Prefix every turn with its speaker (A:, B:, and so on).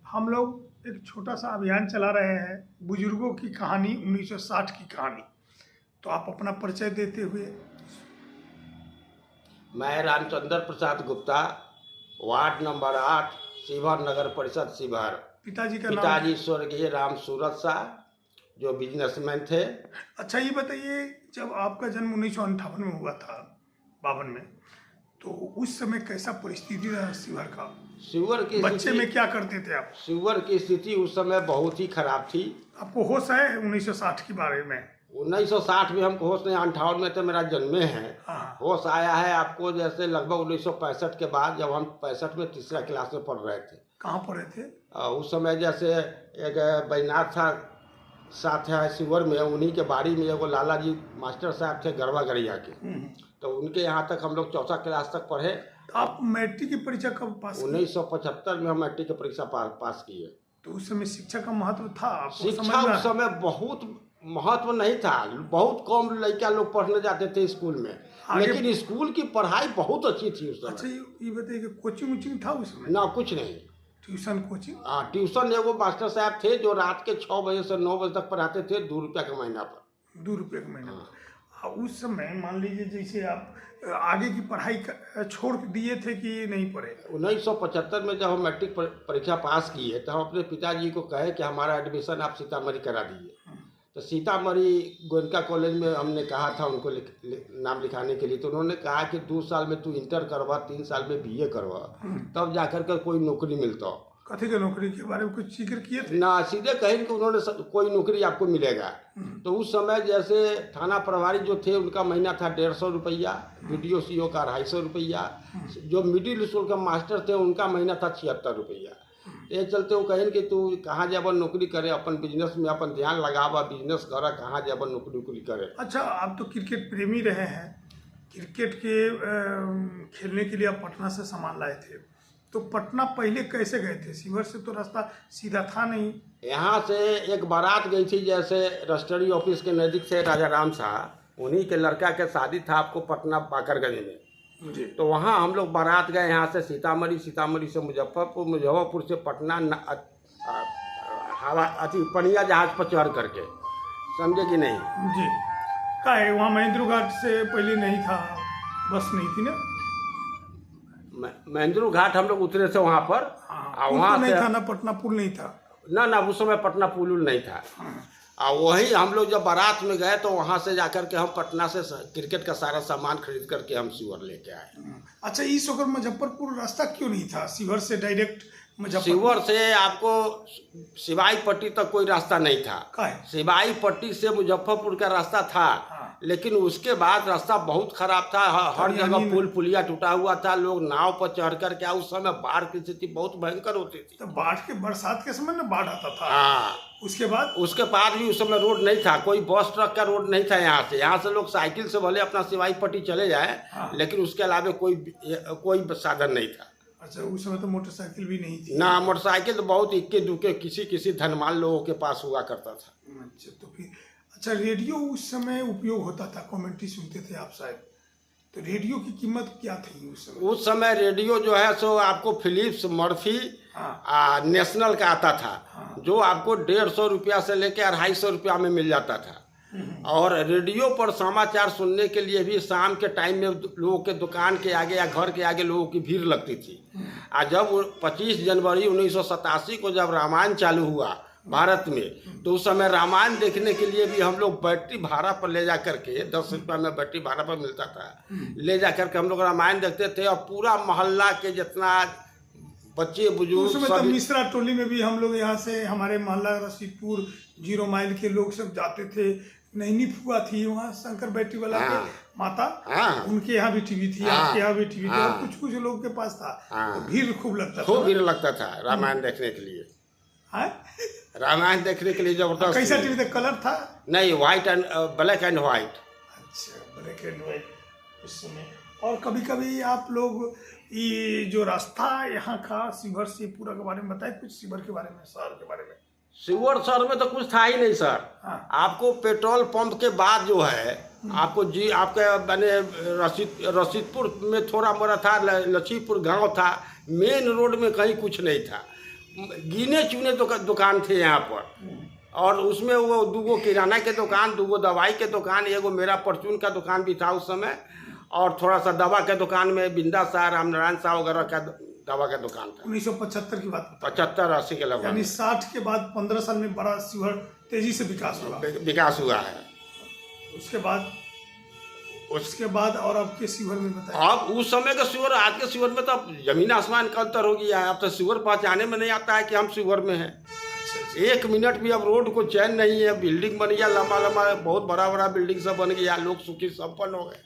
A: हम लोग एक छोटा सा अभियान चला रहे हैं, बुजुर्गों की कहानी 1960 की कहानी। तो आप अपना परिचय देते हुए।
B: मैं रामचंद्र प्रसाद गुप्ता, वार्ड नंबर 8, शिवहर नगर परिषद शिवहर।
A: पिताजी का नाम?
B: पिताजी स्वर्गीय राम सूरत शाह, जो बिजनेसमैन थे।
A: अच्छा, ये बताइए, जब आपका जन्म 1958 में हुआ था, 52 में, तो उस समय कैसा परिस्थिति रहा शिवहर का?
B: शिवहर की
A: बच्चे में क्या करते थे आप?
B: शिवहर की स्थिति उस समय बहुत ही खराब थी।
A: आपको होश है 1960 के बारे में?
B: 1960 में हमको होश नहीं, 58 में तो मेरा जन्मे है।
A: हाँ।
B: होश आया है आपको जैसे लगभग 1965 के बाद, जब हम 65 में तीसरा क्लास में पढ़ रहे थे।
A: कहाँ पढ़े थे?
B: उस समय जैसे एक बैनाथ था साथ है शिवहर में, उन्हीं के बाड़ी में एगो लाला जी मास्टर साहब थे गरवा गरिया के, तो उनके यहाँ तक हम लोग चौथा क्लास तक पढ़े।
A: तो आप मैट्रिक की परीक्षा कब पास किए?
B: 1975 में हम मैट्रिक की परीक्षा पास किए।
A: तो उस समय शिक्षा का महत्व था?
B: शिक्षा उस समय बहुत महत्व नहीं था, बहुत कम लड़का लोग पढ़ने जाते थे स्कूल में, लेकिन स्कूल की पढ़ाई बहुत अच्छी थी उस समय।
A: अच्छा, ये बताइए कि कोचिंग वोचिंग था उसमें?
B: ना, कुछ नहीं।
A: Tuition coaching?
B: हाँ, ट्यूशन एगो मास्टर साहब थे जो रात के 6 बजे से 9 बजे तक पढ़ाते थे, 2 रुपया का महीना पर।
A: 2 रुपये का महीना पर। उस समय मान लीजिए जैसे आप आगे की पढ़ाई छोड़ दिए थे कि नहीं पढ़े?
B: 1975 में जब हम मैट्रिक परीक्षा पास किए तो हम अपने पिताजी को कहे कि हमारा एडमिशन आप सीतामढ़ी करा दीजिए। तो सीतामढ़ी गोयनका कॉलेज में हमने कहा था उनको नाम लिखाने के लिए, तो उन्होंने कहा कि 2 साल में तू इंटर करवा, 3 साल में बीए करवा, तब जाकर के कोई नौकरी मिलता।
A: कथी के नौकरी के बारे में कुछ जिक्र किए थे?
B: ना, सीधे कहें कि उन्होंने कोई नौकरी आपको मिलेगा। तो उस समय जैसे थाना प्रभारी जो थे उनका महीना था 150 रुपया, BDO CO का 250 रुपया, जो मिडिल स्कूल का मास्टर थे उनका महीना था 76 रुपया। ये चलते वो कहें कि तू कहाँ जाब नौकरी करे, अपन बिजनेस में अपन ध्यान लगावा, बिजनेस कर, कहाँ जाब नौकरी उकरी करे।
A: अच्छा, आप तो क्रिकेट प्रेमी रहे हैं, क्रिकेट के खेलने के लिए आप पटना से सामान लाए थे, तो पटना पहले कैसे गए थे? शिवहर से तो रास्ता सीधा था नहीं।
B: यहाँ से एक बारात गई थी, जैसे रजिस्ट्री ऑफिस के नज़दीक से राजा राम शाह, उन्हीं के लड़का के शादी था आपको पटना बाकरगंज में। तो वहाँ हम लोग बारात गए, यहाँ से सीतामढ़ी, सीतामढ़ी से मुजफ्फरपुर, मुजफ्फरपुर से पटना हवा पनिया जहाज पर चढ़ करके, समझे कि नहीं
A: जी? का है वहाँ महेंद्र घाट से पहले नहीं था, बस नहीं थी ना?
B: महेंद्र घाट हम लोग उतरे थे वहाँ पर।
A: वहाँ नहीं था ना, पटना पुल नहीं था
B: ना, उस समय पटना पुल नहीं था। और वही हम लोग जब बारात में गए तो वहाँ से जाकर के हम पटना से क्रिकेट का सारा सामान खरीद करके हम शिवहर लेके आए।
A: अच्छा, इस वक्त मुजफ्फरपुर रास्ता क्यों नहीं था? शिवहर से डायरेक्ट
B: शिवहर से आपको सिवाई पट्टी तक कोई रास्ता नहीं था। सिवाई पट्टी से मुजफ्फरपुर का रास्ता था, लेकिन उसके बाद रास्ता बहुत खराब था, हर जगह पुल पुलिया टूटा हुआ था, लोग नाव पर चढ़ कर के, उस समय बाढ़ की स्थिति बहुत भयंकर होती थी।
A: तो बाढ़ के बरसात के समय ना बाढ़ आता था।
B: हाँ, उसके बाद भी उस समय रोड नहीं था, कोई बस ट्रक का रोड नहीं था। यहाँ से लोग साइकिल से भले अपना सिवाई पट्टी चले जाए, लेकिन उसके अलावा कोई साधन नहीं था।
A: अच्छा, उस समय तो मोटरसाइकिल भी नहीं थी
B: ना, मोटरसाइकिल तो बहुत इक्के दुक्के किसी धनवान लोगों के पास हुआ करता था।
A: अच्छा, तो फिर अच्छा, रेडियो उस समय उपयोग होता था, कमेंट्री सुनते थे आप शायद, तो रेडियो की कीमत क्या थी उस समय?
B: उस समय रेडियो जो है सो आपको फिलिप्स मर्फी नेशनल का आता था, जो आपको 150 रुपया से लेकर 250 रुपया में मिल जाता था। और रेडियो पर समाचार सुनने के लिए भी शाम के टाइम में लोगों के दुकान के आगे या घर के आगे लोगों की भीड़ लगती थी। और जब 25 जनवरी 1987 को जब रामायण चालू हुआ भारत में, तो उस समय रामायण देखने के लिए भी हम लोग बैटरी भाड़ा पर ले जा करके, 10 रुपया में बैटरी भाड़ा पर मिलता था, ले जा करके हम लोग रामायण देखते थे। और पूरा मोहल्ला के जितना बच्चे बुजुर्ग
A: सब, मिश्रा टोली में भी हम लोग यहाँ से, हमारे मोहल्ला रशीदपुर 0 माइल के लोग सब जाते थे। नैनी फुआ थी वहाँ, शंकर बैटरी वाला के माता, उनके यहाँ भी टीवी थी, आपके यहाँ भी टीवी थी, और कुछ लोगों के पास था। तो भीड़ खूब लगता था रामायण देखने के लिए। रामायण देखने के लिए जबरदस्त।
B: कैसा टीवी था? कलर था? नहीं, white and black and white.
A: अच्छा, ब्लैक एंड व्हाइट उस समय। और कभी कभी आप लोग ये जो रास्ता यहाँ का शिवहर से पूरा के बारे में बताए, कुछ शिवहर के बारे में, शहर के बारे में।
B: शिवहर शहर में तो कुछ था ही नहीं सर। आपको पेट्रोल पंप के बाद जो है आपको आपके मैंने रशीदपुर में थोड़ा मोड़ा था, लक्ष्मीपुर गांव था, मेन रोड में कहीं कुछ नहीं था। गिने चुने दुकान थे यहाँ पर, और उसमें वो 2 किराना के दुकान, 2 दवाई के दुकान, एगो मेरा परचून का दुकान भी था उस समय, और थोड़ा सा दवा के दुकान में बिंदा शाह, रामनारायण शाह वगैरह का दवा का दुकान था।
A: 1975 की बात,
B: 75-80 के लगभग,
A: यानी 60 के बाद 15 साल में बड़ा शिवहर तेजी से विकास
B: हुआ है।
A: उसके बाद और अब के शिवहर में बताइए।
B: अब उस समय का शिवहर, आज के शिवहर में तो अब जमीन आसमान का अंतर हो गया है। अब तो शिवहर पहचाने में नहीं आता है कि हम शिवहर में हैं। 1 मिनट भी अब रोड को चैन नहीं है। बिल्डिंग बन गया लंबा लंबा, बहुत बड़ा बड़ा बिल्डिंग सब बन गया, लोग सुखी संपन्न हो गए।